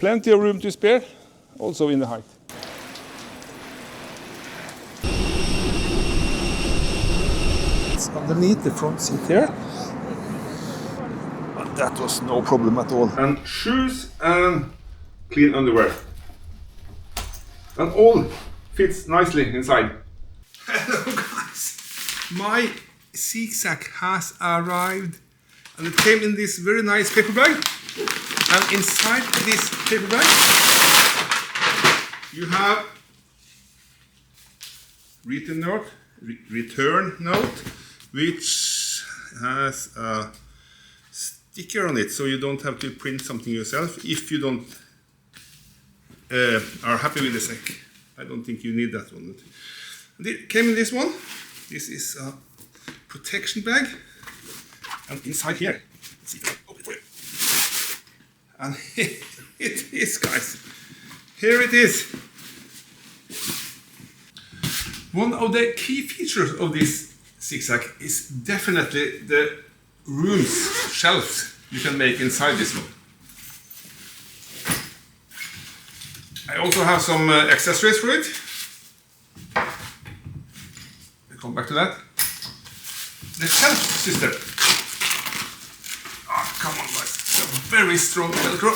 Plenty of room to spare, also in the height. It's underneath the front seat here. And that was no problem at all. And shoes and clean underwear. And all fits nicely inside. Hello guys! My ZeekSack has arrived and it came in this very nice paper bag. And inside this paper bag you have return note, which has a sticker on it, so you don't have to print something yourself if you don't are happy with the sack. I don't think you need that one. It came in this one. This is a protection bag, and inside here, let's see if I can open it for you. And it is, guys. Here it is. One of the key features of this ZeekSack is definitely the shelves you can make inside this one. I also have some accessories for it. I'll come back to that. The shelf system. Oh, come on guys, it's a very strong Velcro.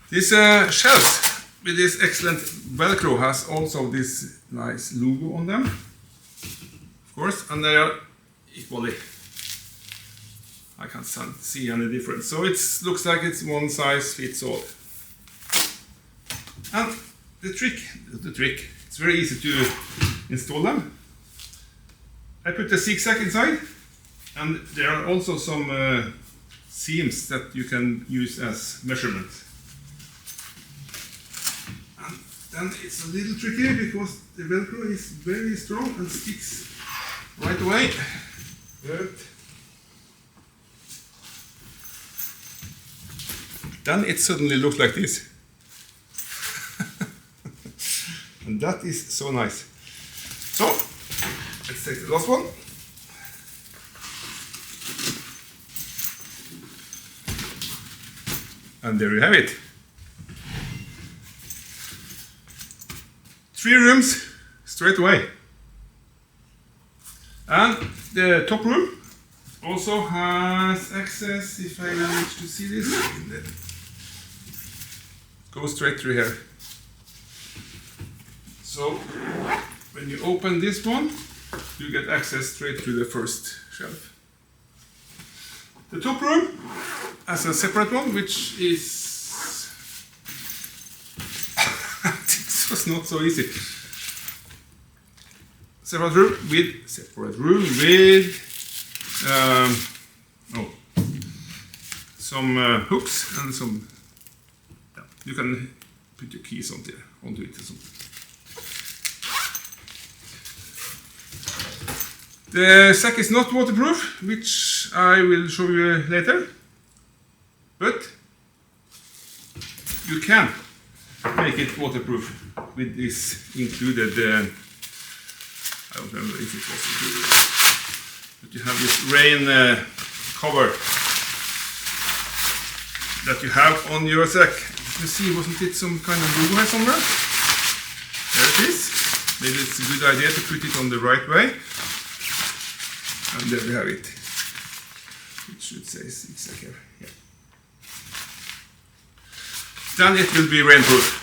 This shelf with this excellent Velcro has also this nice logo on them, of course, and they are equally. I can't see any difference, so it looks like it's one size fits all. And the trick, it's very easy to install them. I put the ZeekSack inside, and there are also some seams that you can use as measurements. And then it's a little tricky because the Velcro is very strong and sticks right away. But then it suddenly looks like this. And that is so nice. So, let's take the last one. And there you have it. 3 rooms straight away. And the top room also has access, if I manage to see this. Go straight through here. So when you open this one, you get access straight to the first shelf. The top room has a separate one, which is this was not so easy. Separate room with some hooks and some. Yeah, you can put your keys onto it or something. The sack is not waterproof, which I will show you later, but you can make it waterproof with this included, I don't remember if it was included, but you have this rain cover that you have on your sack. You see, wasn't it some kind of logo here somewhere? There it is. Maybe it's a good idea to put it on the right way. And there we have it. It should say ZeekSack here. Yeah. Then it will be rainproof.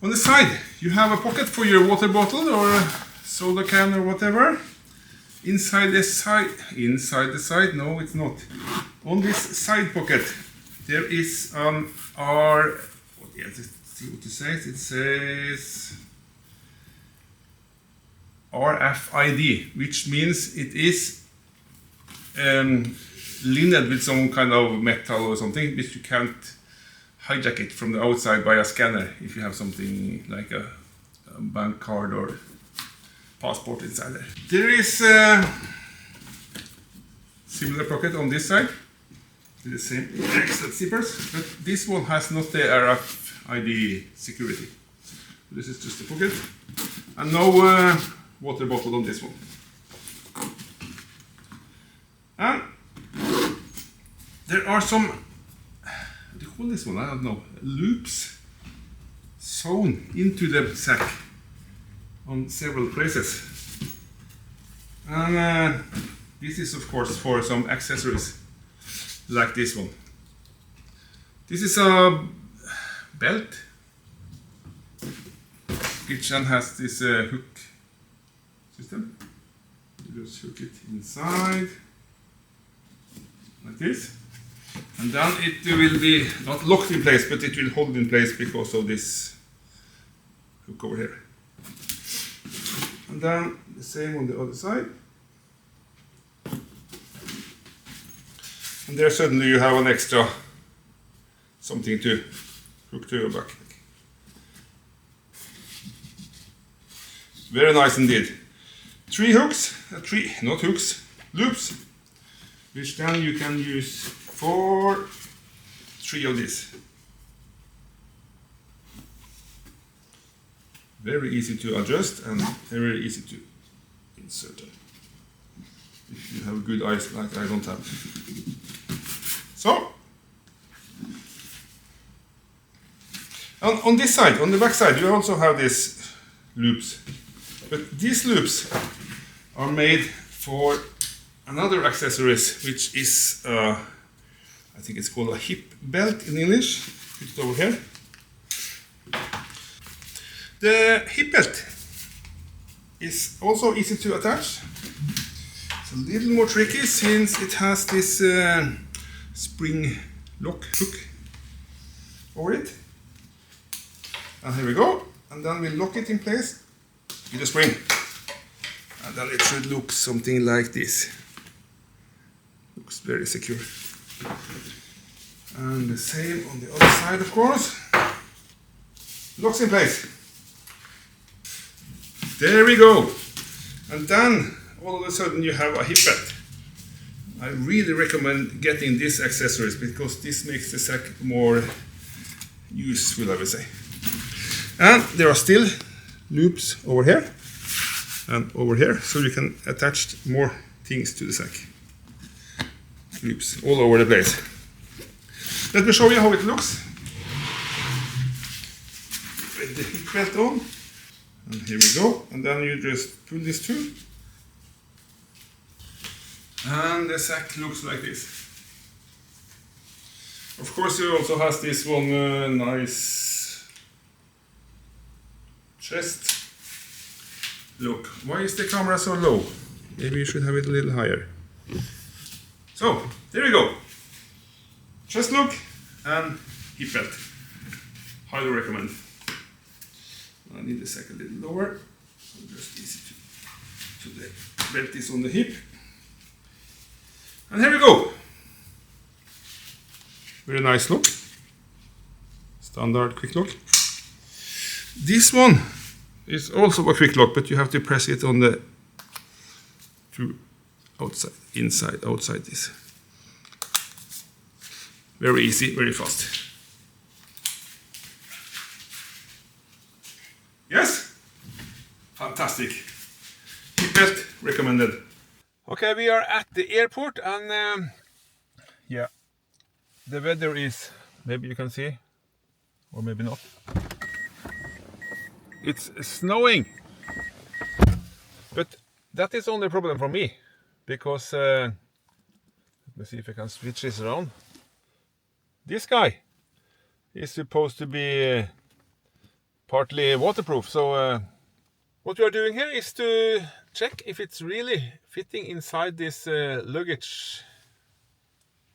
On the side, you have a pocket for your water bottle or a soda can or whatever. Inside the side, no, it's not. On this side pocket, there is let's see what it says. It says RFID, which means it is linked with some kind of metal or something, which you can't hijack it from the outside by a scanner if you have something like a bank card or passport inside there. There is a similar pocket on this side with the same excellent zippers, but this one has not the RFID security. This is just a pocket and no water bottle on this one. And there are some what do you call this one? I don't know. Loops sewn into the sack on several places. And this is of course for some accessories like this one. This is a belt which then has this hook system. You just hook it inside like this, and then it will be not locked in place, but it will hold in place because of this hook over here. And then the same on the other side. And there suddenly you have an extra something to hook to your back. Very nice indeed. 3 hooks, not hooks, loops, which then you can use for 3 of these. Very easy to adjust and very easy to insert them. If you have good eyes like I don't have. So, and on this side, on the back side, you also have these loops. But these loops are made for another accessories, which is, I think it's called a hip belt in English. Put it over here. The hip belt is also easy to attach. It's a little more tricky since it has this spring lock hook over it. And here we go. And then we lock it in place with a spring. And then it should look something like this. Looks very secure. And the same on the other side, of course. Locks in place. There we go. And then all of a sudden you have a hip belt. I really recommend getting these accessories because this makes the sack more useful, I would say. And there are still loops over here and over here, so you can attach more things to the sack. Loops all over the place. Let me show you how it looks with the hip belt on. And here we go. And then you just pull this too. And the sack looks like this. Of course, you also has this one nice chest. Look, why is the camera so low? Maybe you should have it a little higher. So, there we go. Chest look and hip belt. Highly recommend. I need the sack a little lower. So just easy to the belt is on the hip. And here we go. Very nice look. Standard quick lock. This one is also a quick lock, but you have to press it on the outside, inside, outside this. Very easy, very fast. Yes? Fantastic. Hip belt recommended. Okay, we are at the airport and yeah, the weather is, maybe you can see, or maybe not. It's snowing, but that is only a problem for me because let me see if I can switch this around. This guy is supposed to be partly waterproof, so what we are doing here is to check if it's really fitting inside this luggage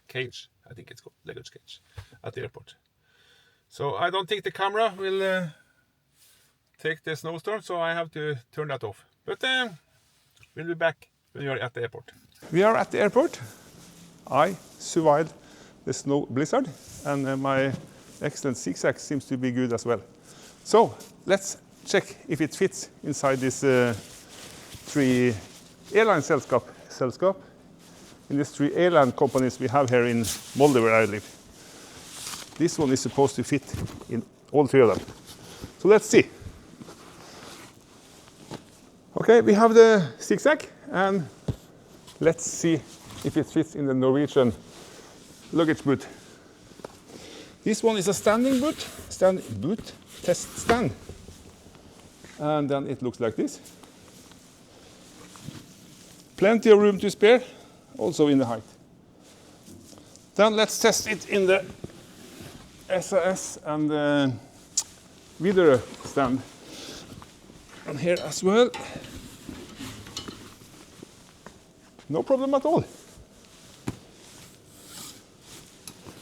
cage. I think it's called luggage cage at the airport. So I don't think the camera will take the snowstorm, so I have to turn that off. But we'll be back when we are at the airport. We are at the airport. I survived the snow blizzard, and my excellent ZeekSack seems to be good as well. So let's check if it fits inside this 3 airline selskap. In these 3 airline companies we have here in Molde, where I live. This one is supposed to fit in all 3 of them. So let's see. Okay, we have the ZeekSack, and let's see if it fits in the Norwegian luggage boot. This one is a standing boot test stand. And then it looks like this. Plenty of room to spare, also in the height. Then let's test it in the SAS and the Videre stand. And here as well. No problem at all.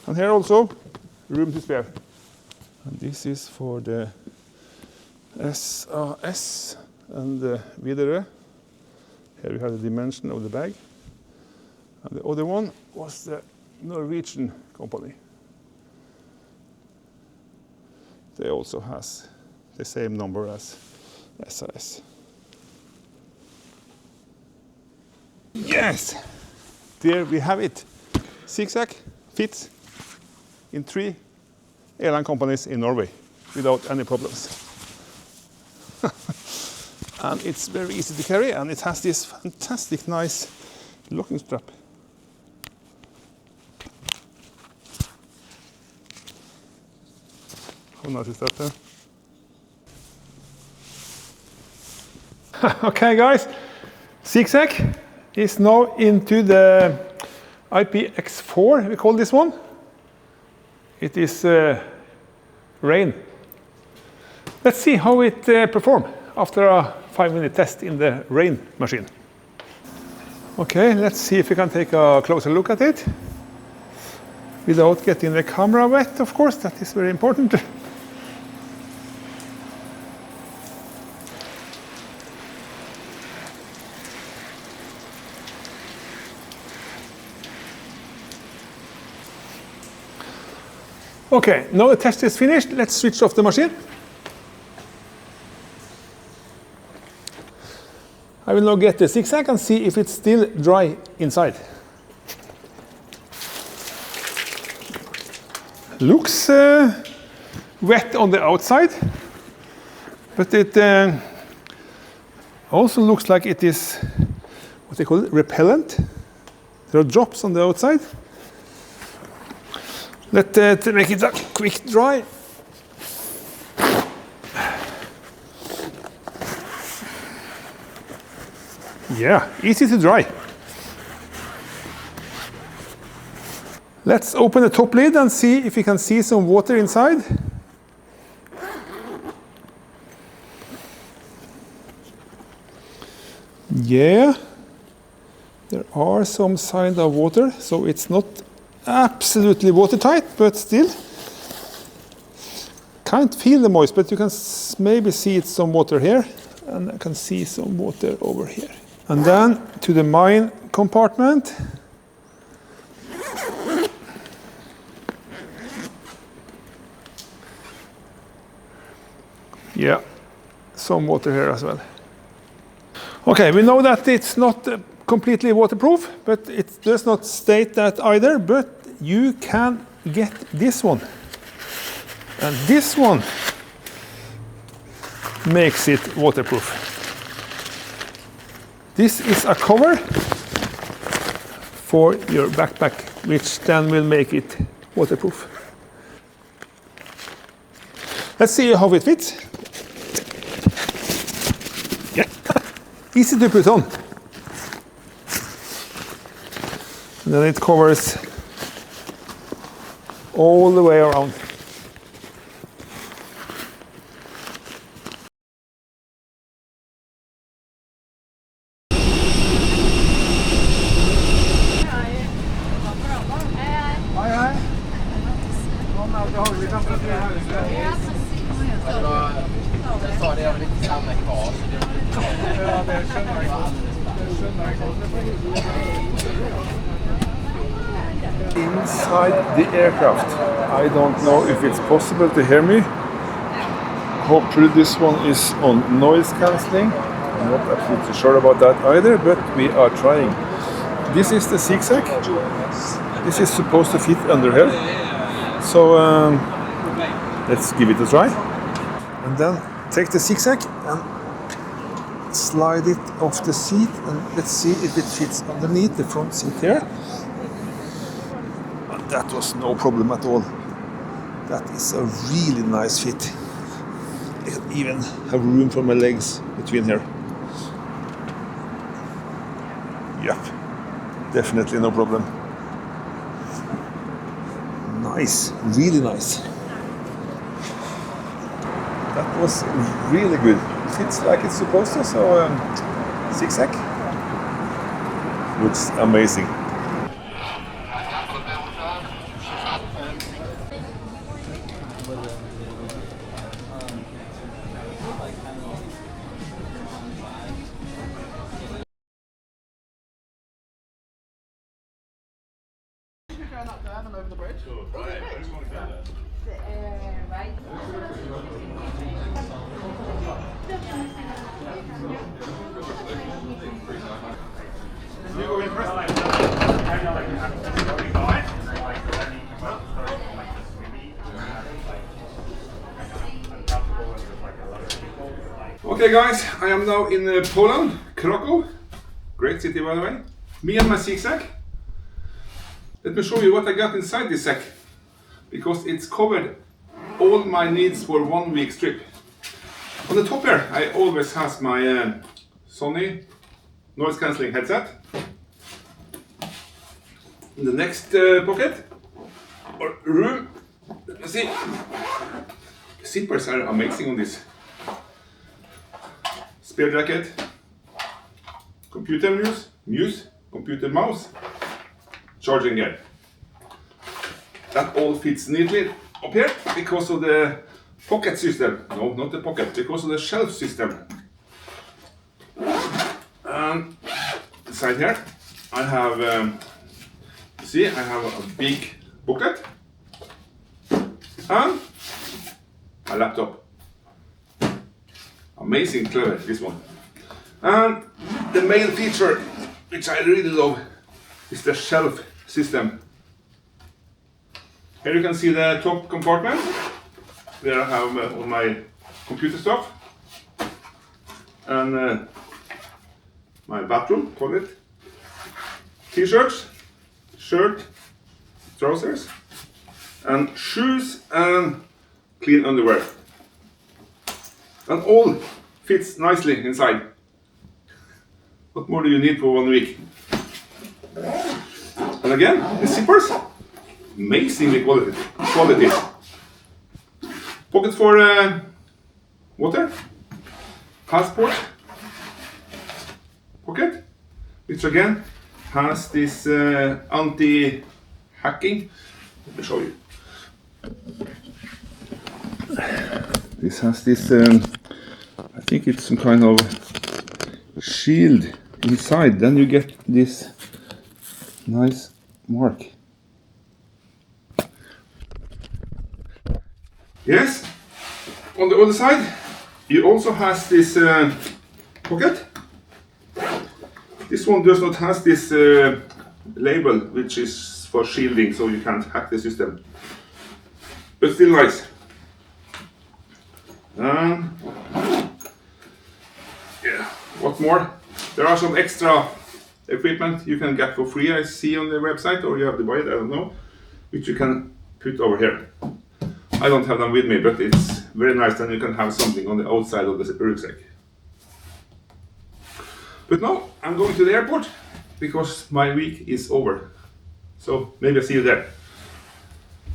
And here also, room to spare. And this is for the SAS and the Videre. Here we have the dimension of the bag. And the other one was the Norwegian company. They also has the same number as SAS. Yes! There we have it. ZeekSack fits in 3 airline companies in Norway without any problems. And it's very easy to carry, and it has this fantastic nice locking strap. How nice is that there? Okay guys, ZeekSack is now into the IPX4, we call this one. It is rain. Let's see how it performs after a 5-minute test in the rain machine. Okay, let's see if we can take a closer look at it. Without getting the camera wet, of course, that is very important. Okay, now the test is finished. Let's switch off the machine. I will now get the ZeekSack and see if it's still dry inside. Looks wet on the outside, but it also looks like it is what they call it, repellent. There are drops on the outside. Let's make it a quick dry. Yeah, easy to dry. Let's open the top lid and see if we can see some water inside. Yeah, there are some signs of water, so it's not absolutely watertight, but still. Can't feel the moist, but you can maybe see it's some water here, and I can see some water over here. And then to the mine compartment. Yeah, some water here as well. Okay, we know that it's not completely waterproof, but it does not state that either, but you can get this one. And this one makes it waterproof. This is a cover for your backpack, which then will make it waterproof. Let's see how it fits. Yeah, easy to put on. And then it covers all the way around. Inside the aircraft. I don't know if it's possible to hear me. Hopefully this one is on noise cancelling. I'm not absolutely sure about that either, but we are trying. This is the ZeekSack. This is supposed to fit under here. So let's give it a try. And then take the ZeekSack and slide it off the seat, and let's see if it fits underneath the front seat here. And that was no problem at all. That is a really nice fit. I can even have room for my legs between here. Yep, definitely no problem. Nice, really nice. That was really good. Fits like it's supposed to, so ZeekSack looks amazing. Up there and over the bridge. You go in first. Okay guys, I am now in Poland, Krakow. Great city by the way. Me and my ZeekSack. Let me show you what I got inside this sack, because it's covered all my needs for 1 week trip. On the top here, I always has my Sony noise cancelling headset. In the next pocket or room, let me see. The zippers are amazing on this. Spare jacket, computer muse, computer mouse. Charging gear. That all fits neatly up here because of the pocket system. No, not the pocket, because of the shelf system. And inside here I have, see, I have a big bucket and a laptop. Amazing clever, this one. And the main feature, which I really love, is the shelf system. Here you can see the top compartment where I have all my computer stuff and my bathroom, call it, t-shirts, shirt, trousers and shoes and clean underwear, and all fits nicely inside. What more do you need for 1 week? And again, the zippers, amazingly quality. Pocket for water, passport pocket, which again has this anti-hacking. Let me show you. This has this, I think it's some kind of shield inside. Then you get this nice mark. Yes, on the other side you also has this pocket. This one does not have this label, which is for shielding, so you can't hack the system, but still nice. Yeah, what more? There are some extra equipment you can get for free, I see on the website, or you have to buy it, I don't know, which you can put over here. I don't have them with me, but it's very nice, then you can have something on the outside of the rucksack. But now I'm going to the airport because my week is over, so maybe I'll see you there.